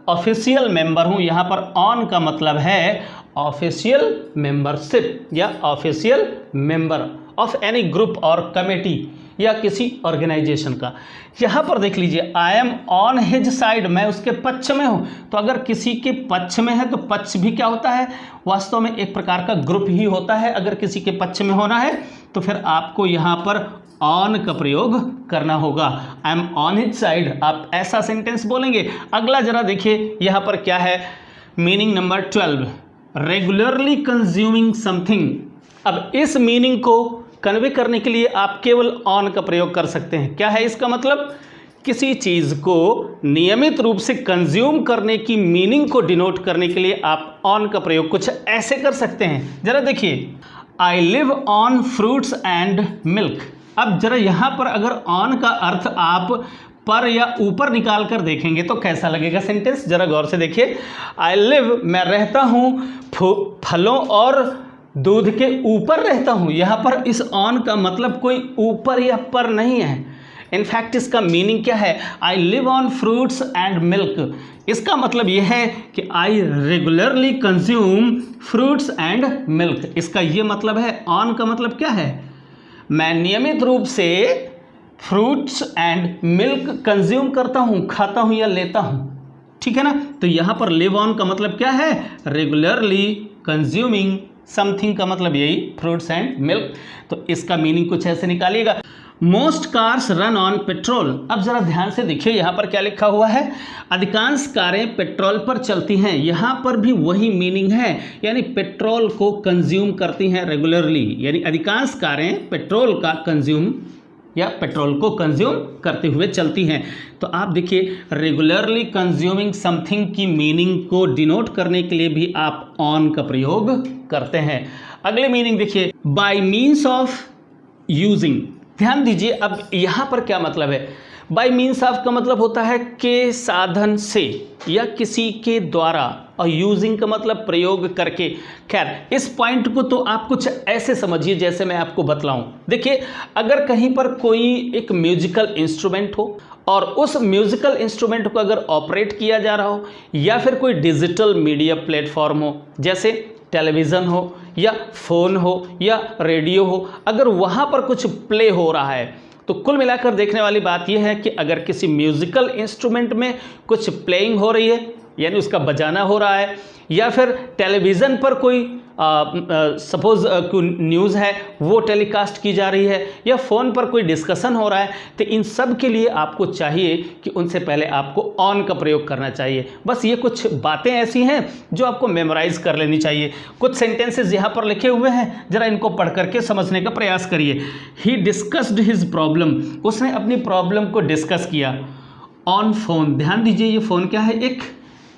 ऑफिशियल मेंबर हूं। यहां पर ऑन का मतलब है ऑफिशियल मेंबरशिप या official member of any group और कमेटी या किसी ऑर्गेनाइजेशन का। यहाँ पर देख लीजिए, I am on his side, मैं उसके पक्ष में हूँ। तो अगर किसी के पक्ष में है तो पक्ष भी क्या होता है? वास्तव में एक प्रकार का ग्रुप ही होता है। अगर किसी के पक्ष में होना है तो फिर आपको यहाँ पर ऑन का प्रयोग करना होगा। I am on his side, आप ऐसा सेंटेंस बोलेंगे। अगला जरा देखिए यहाँ पर क्या है, meaning number 12, regularly consuming something. अब इस मीनिंग को कन्वे करने के लिए आप केवल ऑन का प्रयोग कर सकते हैं। क्या है इसका मतलब? किसी चीज़ को नियमित रूप से कंज्यूम करने की मीनिंग को डिनोट करने के लिए आप ऑन का प्रयोग कुछ ऐसे कर सकते हैं। जरा देखिए, I live on fruits and milk. अब जरा यहाँ पर अगर ऑन का अर्थ आप पर या ऊपर निकाल कर देखेंगे तो कैसा लगेगा सेंटेंस? जरा गौर से देखिए, आई लिव, मैं रहता हूँ फलों और दूध के ऊपर रहता हूँ। यहाँ पर इस ऑन का मतलब कोई ऊपर या पर नहीं है। इनफैक्ट इसका मीनिंग क्या है? I live on fruits and milk. इसका मतलब यह है कि आई regularly consume fruits and milk. इसका ये मतलब है। ऑन का मतलब क्या है? मैं नियमित रूप से फ्रूट्स एंड मिल्क कंज्यूम करता हूँ, खाता हूँ या लेता हूँ। ठीक है ना? तो यहाँ पर लिव ऑन का मतलब क्या है? रेगुलरली कंज्यूमिंग समथिंग का मतलब यही, फ्रूट्स एंड मिल्क। तो इसका मीनिंग कुछ ऐसे निकालिएगा। Most cars run on petrol. अब जरा ध्यान से देखिए यहाँ पर क्या लिखा हुआ है, अधिकांश कारें पेट्रोल पर चलती हैं। यहाँ पर भी वही मीनिंग है, यानी पेट्रोल को कंज्यूम करती हैं रेगुलरली, यानी अधिकांश कारें पेट्रोल का कंज्यूम या पेट्रोल को कंज्यूम करते हुए चलती हैं। तो आप देखिए, रेगुलरली कंज्यूमिंग समथिंग की मीनिंग को डिनोट करने के लिए भी आप ऑन का प्रयोग करते हैं। अगले मीनिंग देखिए, बाय मीन्स ऑफ यूजिंग। ध्यान दीजिए, अब यहाँ पर क्या मतलब है? बाय मीन्स ऑफ का मतलब होता है के साधन से या किसी के द्वारा, और यूजिंग का मतलब प्रयोग करके। खैर, इस पॉइंट को तो आप कुछ ऐसे समझिए जैसे मैं आपको बतलाऊं। देखिए, अगर कहीं पर कोई एक म्यूजिकल इंस्ट्रूमेंट हो और उस म्यूजिकल इंस्ट्रूमेंट को अगर ऑपरेट किया जा रहा हो, या फिर कोई डिजिटल मीडिया प्लेटफॉर्म हो, जैसे टेलीविज़न हो या फ़ोन हो या रेडियो हो, अगर वहाँ पर कुछ प्ले हो रहा है, तो कुल मिलाकर देखने वाली बात यह है कि अगर किसी म्यूज़िकल इंस्ट्रूमेंट में कुछ प्लेइंग हो रही है, यानी उसका बजाना हो रहा है, या फिर टेलीविज़न पर कोई सपोज न्यूज़ है वो टेलीकास्ट की जा रही है, या फ़ोन पर कोई डिस्कशन हो रहा है, तो इन सब के लिए आपको चाहिए कि उनसे पहले आपको ऑन का प्रयोग करना चाहिए। बस ये कुछ बातें ऐसी हैं जो आपको मेमोराइज़ कर लेनी चाहिए। कुछ सेंटेंसेस यहाँ पर लिखे हुए हैं, ज़रा इनको पढ़ करके समझने का प्रयास करिए। ही डिस्कस्ड हिज प्रॉब्लम, उसने अपनी प्रॉब्लम को डिस्कस किया ऑन फोन। ध्यान दीजिए, ये फ़ोन क्या है?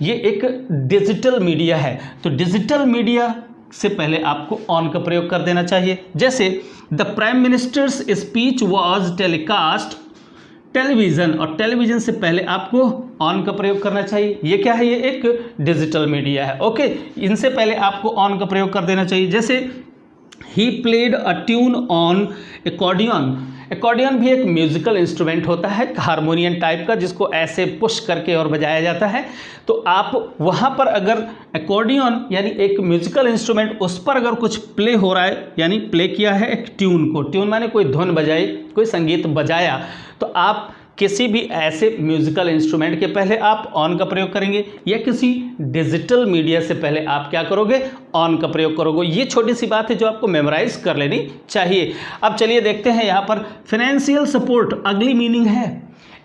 ये एक डिजिटल मीडिया है। तो डिजिटल मीडिया से पहले आपको ऑन का प्रयोग कर देना चाहिए। जैसे the prime ministers speech was telecast television, और टेलीविज़न से पहले आपको ऑन का प्रयोग करना चाहिए। ये क्या है? ये एक डिजिटल मीडिया है। ओके, इनसे पहले आपको ऑन का प्रयोग कर देना चाहिए। जैसे he played a tune on accordion. Accordion भी एक म्यूजिकल इंस्ट्रूमेंट होता है, हारमोनियम टाइप का, जिसको ऐसे पुश करके और बजाया जाता है। तो आप वहाँ पर अगर एकॉर्डियन यानी एक म्यूजिकल इंस्ट्रूमेंट, उस पर अगर कुछ प्ले हो रहा है, यानी प्ले किया है एक ट्यून को, ट्यून माने कोई धुन बजाई, कोई संगीत बजाया, तो आप किसी भी ऐसे म्यूजिकल इंस्ट्रूमेंट के पहले आप ऑन का प्रयोग करेंगे, या किसी डिजिटल मीडिया से पहले आप क्या करोगे? ऑन का प्रयोग करोगे। ये छोटी सी बात है जो आपको मेमोराइज कर लेनी चाहिए। अब चलिए देखते हैं यहाँ पर फाइनेंशियल सपोर्ट अगली मीनिंग है।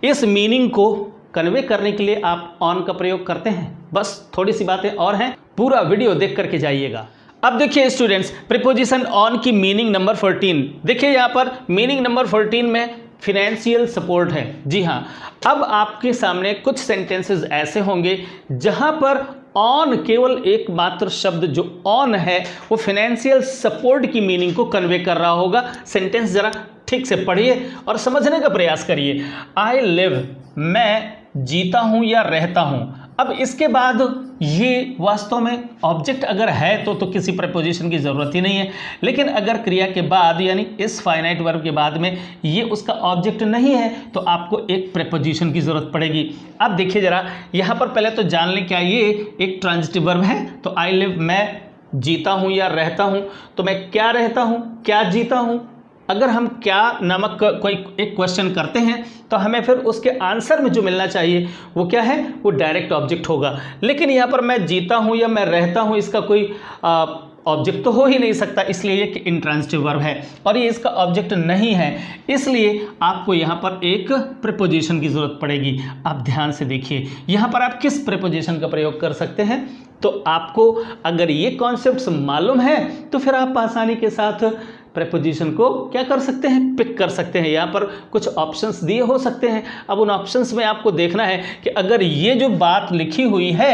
इस मीनिंग को कन्वे करने के लिए आप ऑन का प्रयोग करते हैं। बस थोड़ी सी बातें और हैं, पूरा वीडियो देख करके जाइएगा। अब देखिए स्टूडेंट्स, प्रीपोजिशन ऑन की मीनिंग नंबर 14। देखिए यहाँ पर मीनिंग नंबर 14 में फिनेंशियल सपोर्ट है। जी हाँ, अब आपके सामने कुछ सेंटेंसेस ऐसे होंगे जहां पर ऑन, केवल एक मात्र शब्द जो ऑन है, वो फिनेंशियल सपोर्ट की मीनिंग को कन्वे कर रहा होगा। सेंटेंस जरा ठीक से पढ़िए और समझने का प्रयास करिए। आई लिव, मैं जीता हूं या रहता हूं। अब इसके बाद ये वास्तव में ऑब्जेक्ट अगर है तो किसी प्रीपोजिशन की ज़रूरत ही नहीं है, लेकिन अगर क्रिया के बाद यानी इस फाइनाइट वर्ब के बाद में ये उसका ऑब्जेक्ट नहीं है तो आपको एक प्रीपोजिशन की ज़रूरत पड़ेगी। अब देखिए ज़रा, यहाँ पर पहले तो जान लें क्या ये एक ट्रांजिटिव वर्ब है। तो आई लिव, मैं जीता हूँ या रहता हूँ, तो मैं क्या रहता हूँ, क्या जीता हूँ। अगर हम क्या नामक कोई एक क्वेश्चन करते हैं तो हमें फिर उसके आंसर में जो मिलना चाहिए वो क्या है, वो डायरेक्ट ऑब्जेक्ट होगा। लेकिन यहाँ पर मैं जीता हूँ या मैं रहता हूँ, इसका कोई ऑब्जेक्ट तो हो ही नहीं सकता, इसलिए ये इंट्रांजिटिव वर्ब है और ये इसका ऑब्जेक्ट नहीं है, इसलिए आपको यहाँ पर एक प्रीपोजिशन की ज़रूरत पड़ेगी। आप ध्यान से देखिए यहाँ पर आप किस प्रीपोजिशन का प्रयोग कर सकते हैं। तो आपको अगर ये कॉन्सेप्ट्स मालूम है तो फिर आप आसानी के साथ प्रीपोजिशन को क्या कर सकते हैं, पिक कर सकते हैं। यहाँ पर कुछ ऑप्शंस दिए हो सकते हैं। अब उन ऑप्शंस में आपको देखना है कि अगर ये जो बात लिखी हुई है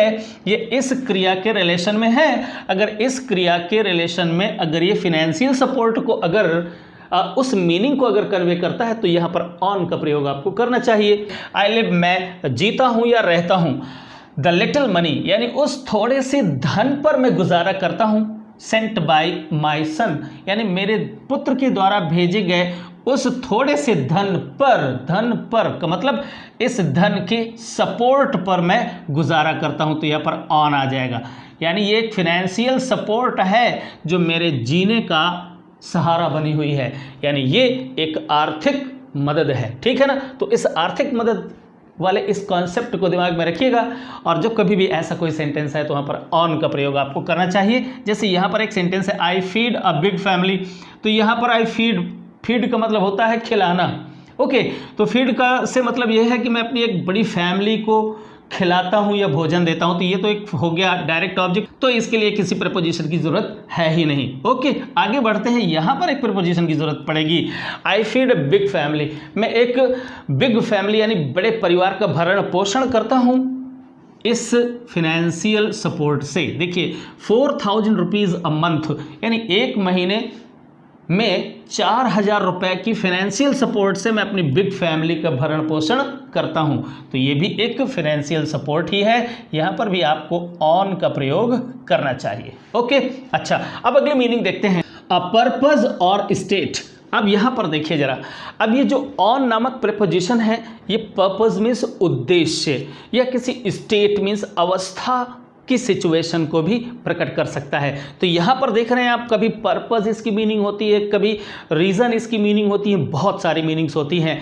ये इस क्रिया के रिलेशन में है, अगर इस क्रिया के रिलेशन में अगर ये फिनेंशियल सपोर्ट को अगर उस मीनिंग को अगर कन्वे करता है तो यहाँ पर ऑन का प्रयोग आपको करना चाहिए। आई लिव, मैं जीता हूँ या रहता हूँ। द लिटिल मनी यानी उस थोड़े से धन पर मैं गुजारा करता हूँ। सेंट बाय माई सन यानी मेरे पुत्र के द्वारा भेजे गए उस थोड़े से धन पर का मतलब इस धन के सपोर्ट पर मैं गुजारा करता हूं, तो यहाँ पर ऑन आ जाएगा। यानी ये एक फिनेंशियल सपोर्ट है जो मेरे जीने का सहारा बनी हुई है, यानी ये एक आर्थिक मदद है। ठीक है ना, तो इस आर्थिक मदद वाले इस कॉन्सेप्ट को दिमाग में रखिएगा और जब कभी भी ऐसा कोई सेंटेंस है तो वहाँ पर ऑन का प्रयोग आपको करना चाहिए। जैसे यहाँ पर एक सेंटेंस है, I feed a big family, तो यहाँ पर आई फीड का मतलब होता है खिलाना। ओके, तो फीड का से मतलब यह है कि मैं अपनी एक बड़ी फैमिली को खिलाता हूँ या भोजन देता हूँ, तो ये तो एक हो गया डायरेक्ट ऑब्जेक्ट, तो इसके लिए किसी प्रीपोजिशन की जरूरत है ही नहीं। ओके, आगे बढ़ते हैं। यहाँ पर एक प्रीपोजिशन की जरूरत पड़ेगी। I feed a big family, मैं एक बिग फैमिली यानी बड़े परिवार का भरण पोषण करता हूँ इस फिनेंशियल सपोर्ट से। देखिए 4000 रुपीज़ अ मंथ यानी एक महीने में 4000 रुपए की फाइनेंशियल सपोर्ट से मैं अपनी बिग फैमिली का भरण पोषण करता हूं, तो ये भी एक फाइनेंशियल सपोर्ट ही है। यहां पर भी आपको ऑन का प्रयोग करना चाहिए। ओके, अच्छा, अब अगली मीनिंग देखते हैं, अ पर्पज और स्टेट। अब यहां पर देखिए जरा, अब ये जो ऑन नामक प्रीपोजिशन है ये पर्पज मीन्स उद्देश्य या किसी स्टेट मीन्स अवस्था की सिचुएशन को भी प्रकट कर सकता है। तो यहाँ पर देख रहे हैं आप, कभी पर्पस इसकी मीनिंग होती है, कभी रीज़न इसकी मीनिंग होती है, बहुत सारी मीनिंग्स होती हैं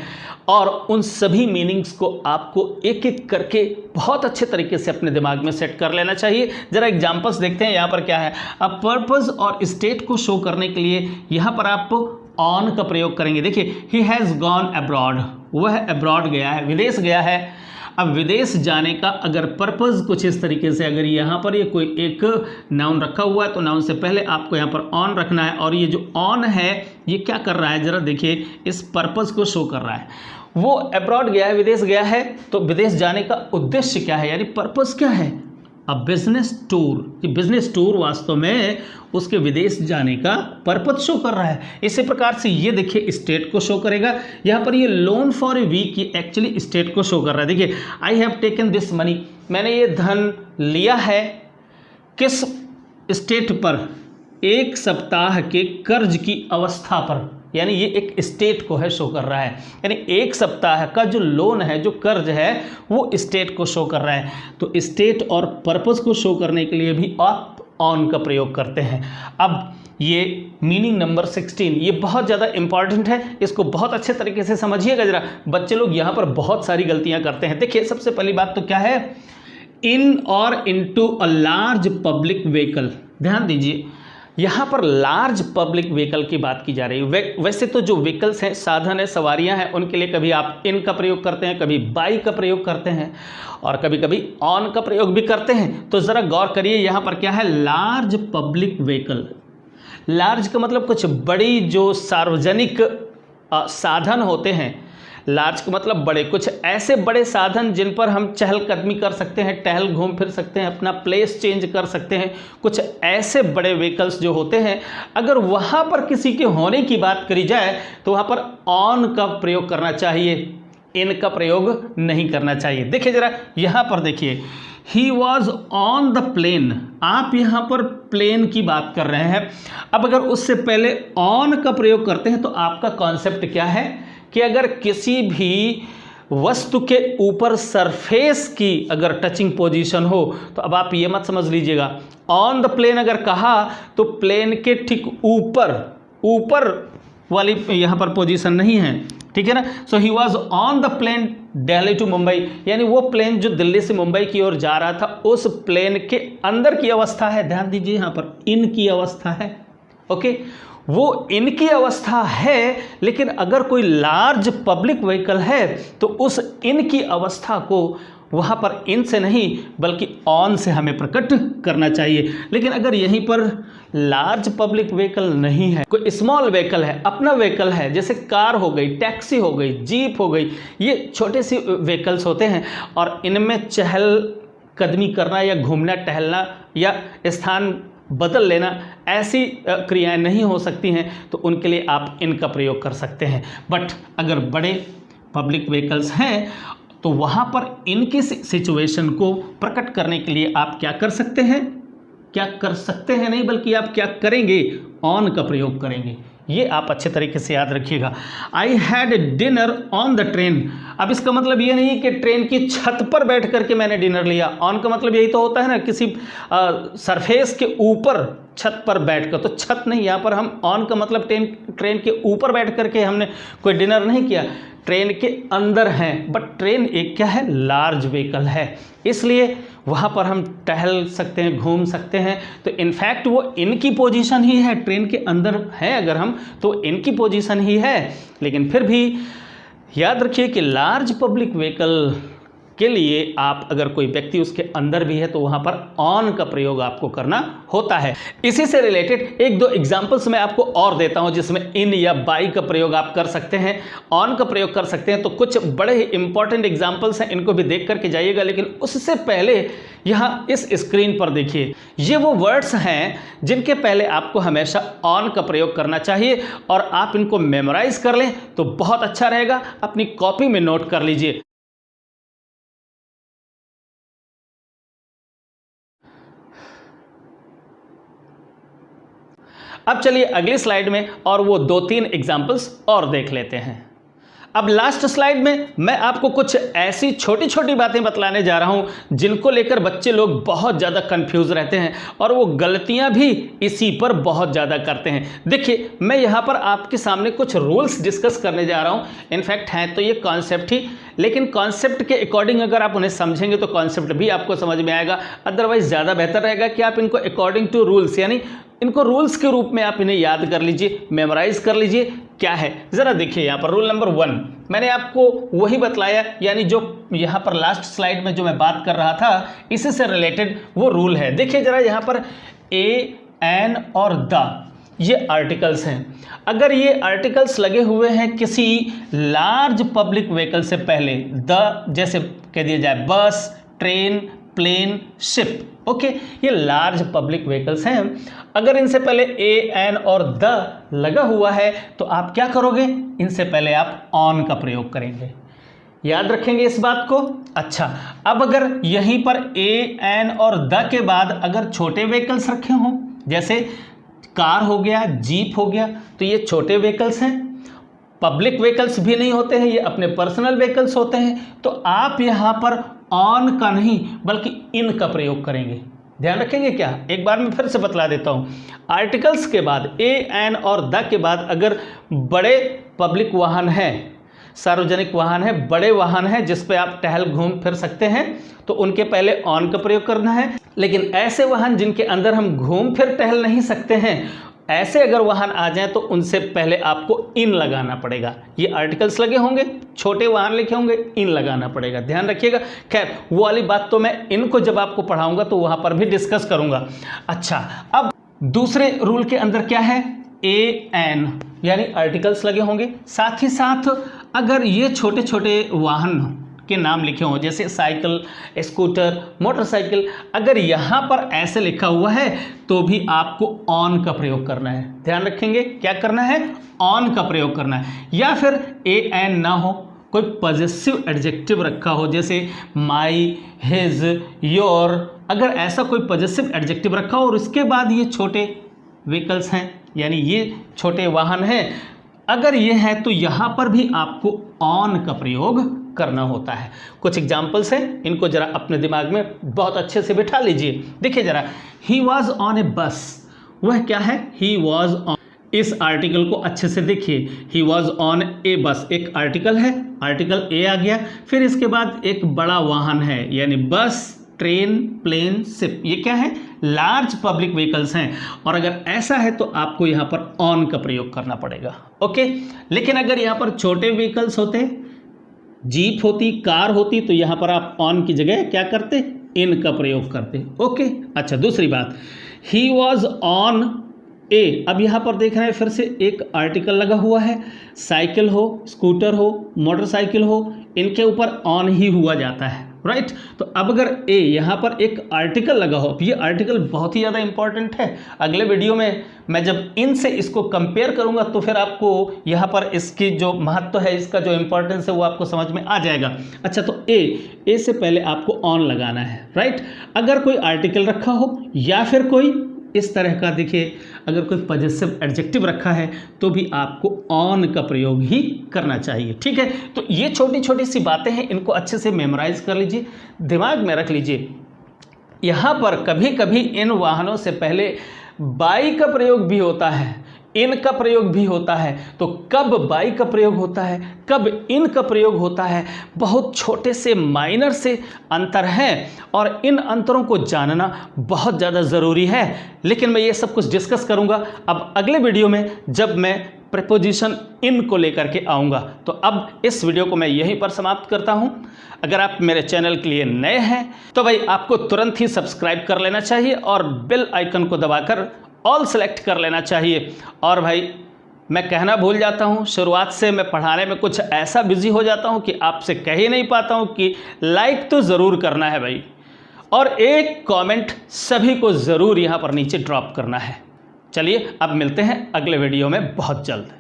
और उन सभी मीनिंग्स को आपको एक एक करके बहुत अच्छे तरीके से अपने दिमाग में सेट कर लेना चाहिए। ज़रा एग्जाम्पल्स देखते हैं यहाँ पर क्या है। अब पर्पस और स्टेट को शो करने के लिए यहाँ पर आप ऑन का प्रयोग करेंगे। देखिए, ही हैज़ गॉन अब्रॉड, वह अब्रॉड गया है, विदेश गया है। अब विदेश जाने का अगर पर्पज़ कुछ इस तरीके से, अगर यहाँ पर ये कोई एक नाउन रखा हुआ है तो नाउन से पहले आपको यहाँ पर ऑन रखना है और ये जो ऑन है ये क्या कर रहा है, ज़रा देखिए, इस पर्पज़ को शो कर रहा है। वो अब्रॉड गया है, विदेश गया है, तो विदेश जाने का उद्देश्य क्या है यानी पर्पज़ क्या है, अ बिजनेस टूर। कि बिजनेस टूर वास्तव में उसके विदेश जाने का पर्पज शो कर रहा है। इसी प्रकार से ये देखिए स्टेट को शो करेगा। यहाँ पर ये लोन फॉर ए वीक की एक्चुअली स्टेट को शो कर रहा है। देखिए, I have taken this money, मैंने ये धन लिया है किस स्टेट पर, एक सप्ताह के कर्ज की अवस्था पर, यानी ये एक स्टेट को है शो कर रहा है। यानी एक सप्ताह का जो लोन है, जो कर्ज है, वो स्टेट को शो कर रहा है। तो स्टेट और पर्पस को शो करने के लिए भी आप ऑन का प्रयोग करते हैं। अब ये मीनिंग नंबर 16, ये बहुत ज़्यादा इंपॉर्टेंट है, इसको बहुत अच्छे तरीके से समझिएगा जरा। बच्चे लोग यहाँ पर बहुत सारी गलतियाँ करते हैं। देखिए, सबसे पहली बात तो क्या है, इन और into a large public vehicle. ध्यान दीजिए, यहाँ पर लार्ज पब्लिक व्हीकल की बात की जा रही है। वैसे तो जो व्हीकल्स हैं, साधन है, सवारियाँ हैं, उनके लिए कभी आप इन का प्रयोग करते हैं, कभी बाई का प्रयोग करते हैं और कभी कभी ऑन का प्रयोग भी करते हैं। तो ज़रा गौर करिए, यहाँ पर क्या है, लार्ज पब्लिक व्हीकल। लार्ज का मतलब कुछ बड़ी जो सार्वजनिक साधन होते हैं, लार्ज का मतलब बड़े, कुछ ऐसे बड़े साधन जिन पर हम चहलकदमी कर सकते हैं, टहल घूम फिर सकते हैं, अपना प्लेस चेंज कर सकते हैं। कुछ ऐसे बड़े व्हीकल्स जो होते हैं, अगर वहाँ पर किसी के होने की बात करी जाए तो वहाँ पर ऑन का प्रयोग करना चाहिए, इन का प्रयोग नहीं करना चाहिए। देखिए ज़रा यहाँ पर देखिए, he was on the plane, आप यहाँ पर प्लेन की बात कर रहे हैं। अब अगर उससे पहले ऑन का प्रयोग करते हैं तो आपका कॉन्सेप्ट क्या है कि अगर किसी भी वस्तु के ऊपर सरफेस की अगर टचिंग पोजीशन हो तो अब आप ये मत समझ लीजिएगा ऑन द प्लेन अगर कहा तो प्लेन के ठीक ऊपर वाली यहाँ पर पोजीशन नहीं है, ठीक है ना। So he was on the plane Delhi to Mumbai, यानी वो प्लेन जो दिल्ली से मुंबई की ओर जा रहा था उस प्लेन के अंदर की अवस्था है, ध्यान दीजिए यहाँ पर इन की अवस्था है, ओके वो इनकी अवस्था है। लेकिन अगर कोई लार्ज पब्लिक व्हीकल है तो उस इनकी अवस्था को वहाँ पर इन से नहीं बल्कि ऑन से हमें प्रकट करना चाहिए। लेकिन अगर यहीं पर लार्ज पब्लिक व्हीकल नहीं है, कोई स्मॉल व्हीकल है, अपना व्हीकल है, जैसे कार हो गई, टैक्सी हो गई, जीप हो गई, ये छोटे सी व्हीकल्स होते हैं और इनमें चहल कदमी करना या घूमना टहलना या स्थान बदल लेना ऐसी क्रियाएं नहीं हो सकती हैं, तो उनके लिए आप इनका प्रयोग कर सकते हैं। बट अगर बड़े पब्लिक व्हीकल्स हैं तो वहाँ पर इनकी सिचुएशन को प्रकट करने के लिए आप क्या कर सकते हैं, क्या कर सकते हैं नहीं बल्कि आप क्या करेंगे, ऑन का प्रयोग करेंगे। ये आप अच्छे तरीके से याद रखिएगा। I had dinner on the train, अब इसका मतलब ये नहीं कि ट्रेन की छत पर बैठ करके मैंने डिनर लिया। ऑन का मतलब यही तो होता है ना, किसी सरफेस के ऊपर छत पर बैठकर, तो छत नहीं, यहाँ पर हम ऑन का मतलब ट्रेन के ऊपर बैठ करके हमने कोई डिनर नहीं किया, ट्रेन के अंदर हैं। बट ट्रेन एक क्या है, लार्ज व्हीकल है, इसलिए वहाँ पर हम टहल सकते हैं, घूम सकते हैं। तो इनफैक्ट वो इनकी पोजीशन ही है, ट्रेन के अंदर है अगर हम तो इनकी पोजीशन ही है। लेकिन फिर भी याद रखिए कि लार्ज पब्लिक व्हीकल के लिए आप अगर कोई व्यक्ति उसके अंदर भी है तो वहाँ पर ऑन का प्रयोग आपको करना होता है। इसी से रिलेटेड एक दो एग्जाम्पल्स मैं आपको और देता हूँ जिसमें इन या बाई का प्रयोग आप कर सकते हैं, ऑन का प्रयोग कर सकते हैं। तो कुछ बड़े ही इंपॉर्टेंट एग्जाम्पल्स हैं, इनको भी देख करके जाइएगा। लेकिन उससे पहले यहाँ इस स्क्रीन पर देखिए, ये वो वर्ड्स हैं जिनके पहले आपको हमेशा ऑन का प्रयोग करना चाहिए और आप इनको मेमोराइज कर लें तो बहुत अच्छा रहेगा। अपनी कॉपी में नोट कर लीजिए। अब चलिए अगली स्लाइड में और वो 2-3 एग्जाम्पल्स और देख लेते हैं। अब लास्ट स्लाइड में मैं आपको कुछ ऐसी छोटी छोटी बातें बतलाने जा रहा हूं जिनको लेकर बच्चे लोग बहुत ज़्यादा कंफ्यूज रहते हैं और वो गलतियां भी इसी पर बहुत ज़्यादा करते हैं। देखिए, मैं यहाँ पर आपके सामने कुछ रूल्स डिस्कस करने जा रहा हूँ। इनफैक्ट हैं तो ये कॉन्सेप्ट ही, लेकिन कॉन्सेप्ट के अकॉर्डिंग अगर आप उन्हें समझेंगे तो कॉन्सेप्ट भी आपको समझ में आएगा। अदरवाइज ज़्यादा बेहतर रहेगा कि आप इनको अकॉर्डिंग टू रूल्स, यानी इनको रूल्स के रूप में आप इन्हें याद कर लीजिए, मेमोराइज कर लीजिए। क्या है ज़रा देखिए, यहाँ पर रूल नंबर 1 मैंने आपको वही बतलाया, यानी जो यहाँ पर लास्ट स्लाइड में जो मैं बात कर रहा था इसी से रिलेटेड वो रूल है। देखिए ज़रा, यहाँ पर ए, एन और द ये आर्टिकल्स हैं। अगर ये आर्टिकल्स लगे हुए हैं किसी लार्ज पब्लिक व्हीकल से पहले, द जैसे कह दिया जाए बस, ट्रेन, प्लेन, शिप, ओके, ये लार्ज पब्लिक व्हीकल्स हैं। अगर इनसे पहले ए, एन और द लगा हुआ है तो आप क्या करोगे, इनसे पहले आप ऑन का प्रयोग करेंगे। याद रखेंगे इस बात को। अच्छा, अब अगर यहीं पर ए, एन और द के बाद अगर छोटे व्हीकल्स रखे हों, जैसे कार हो गया, जीप हो गया, तो ये छोटे व्हीकल्स हैं, पब्लिक व्हीकल्स भी नहीं होते हैं, ये अपने पर्सनल व्हीकल्स होते हैं। तो आप यहाँ पर ऑन का नहीं बल्कि इन का प्रयोग करेंगे। ध्यान रखेंगे क्या, एक बार मैं फिर से बतला देता हूँ। आर्टिकल्स के बाद ए, एन और द के बाद अगर बड़े पब्लिक वाहन हैं, सार्वजनिक वाहन है, बड़े वाहन है जिस पे आप टहल घूम फिर सकते हैं, तो उनके पहले ऑन का प्रयोग करना है। लेकिन ऐसे वाहन जिनके अंदर हम घूम फिर टहल नहीं सकते हैं, ऐसे अगर वाहन आ जाएं तो उनसे पहले आपको इन लगाना पड़ेगा। ये आर्टिकल्स लगे होंगे, छोटे वाहन लिखे होंगे, इन लगाना पड़ेगा, ध्यान रखिएगा। खैर, वो वाली बात तो मैं इनको जब आपको पढ़ाऊंगा तो वहां पर भी डिस्कस करूंगा। अच्छा, अब दूसरे रूल के अंदर क्या है, ए, एन यानी आर्टिकल्स लगे होंगे। साथ ही साथ अगर ये छोटे छोटे वाहन के नाम लिखे हों, जैसे साइकिल, स्कूटर, मोटरसाइकिल, अगर यहाँ पर ऐसे लिखा हुआ है तो भी आपको ऑन का प्रयोग करना है। ध्यान रखेंगे, क्या करना है, ऑन का प्रयोग करना है। या फिर ए, एन ना हो, कोई पॉजेसिव एडजेक्टिव रखा हो, जैसे माई, हिज, योर, अगर ऐसा कोई पॉजेसिव एडजेक्टिव रखा हो और उसके बाद ये छोटे व्हीकल्स हैं यानी ये छोटे वाहन हैं, अगर ये है तो यहाँ पर भी आपको ऑन का प्रयोग करना होता है। कुछ एग्जाम्पल्स हैं, इनको जरा अपने दिमाग में बहुत अच्छे से बिठा लीजिए। देखिए जरा, ही वॉज ऑन ए बस, वह क्या है, ही वॉज ऑन। इस आर्टिकल को अच्छे से देखिए, ही वॉज ऑन ए बस, एक आर्टिकल है, आर्टिकल ए आ गया, फिर इसके बाद एक बड़ा वाहन है यानी बस, ट्रेन, प्लेन, शिप, ये क्या है, लार्ज पब्लिक व्हीकल्स हैं। और अगर ऐसा है तो आपको यहाँ पर ऑन का प्रयोग करना पड़ेगा। ओके, लेकिन अगर यहाँ पर छोटे व्हीकल्स होते, जीप होती, कार होती, तो यहाँ पर आप ऑन की जगह क्या करते, इन का प्रयोग करते। ओके, अच्छा दूसरी बात, ही वॉज ऑन ए, अब यहाँ पर देख रहे हैं फिर से एक आर्टिकल लगा हुआ है, साइकिल हो, स्कूटर हो, मोटरसाइकिल हो, इनके ऊपर ऑन ही हुआ जाता है, राइट। तो अब अगर ए यहाँ पर एक आर्टिकल लगा हो, ये आर्टिकल बहुत ही ज़्यादा इंपॉर्टेंट है, अगले वीडियो में मैं जब इनसे इसको कंपेयर करूँगा तो फिर आपको यहाँ पर इसकी जो महत्व है, इसका जो इंपॉर्टेंस है वो आपको समझ में आ जाएगा। अच्छा, तो ए से पहले आपको ऑन लगाना है, राइट। अगर कोई आर्टिकल रखा हो या फिर कोई इस तरह का, देखिए अगर कोई पॉजेसिव एडजेक्टिव रखा है तो भी आपको ऑन का प्रयोग ही करना चाहिए, ठीक है। तो ये छोटी छोटी सी बातें हैं, इनको अच्छे से मेमोराइज कर लीजिए, दिमाग में रख लीजिए। यहाँ पर कभी कभी इन वाहनों से पहले बाई का प्रयोग भी होता है, इन का प्रयोग भी होता है। तो कब बाई का प्रयोग होता है, कब इन का प्रयोग होता है, बहुत छोटे से माइनर से अंतर हैं और इन अंतरों को जानना बहुत ज़्यादा ज़रूरी है। लेकिन मैं ये सब कुछ डिस्कस करूँगा अब अगले वीडियो में, जब मैं प्रीपोजिशन इन को लेकर के आऊँगा। तो अब इस वीडियो को मैं यहीं पर समाप्त करता हूँ। अगर आप मेरे चैनल के लिए नए हैं तो भाई आपको तुरंत ही सब्सक्राइब कर लेना चाहिए और बेल आइकन को दबाकर ऑल सेलेक्ट कर लेना चाहिए। और भाई मैं कहना भूल जाता हूँ, शुरुआत से मैं पढ़ाने में कुछ ऐसा बिजी हो जाता हूँ कि आपसे कह ही नहीं पाता हूँ कि लाइक तो ज़रूर करना है भाई, और एक कमेंट सभी को ज़रूर यहाँ पर नीचे ड्रॉप करना है। चलिए अब मिलते हैं अगले वीडियो में बहुत जल्द।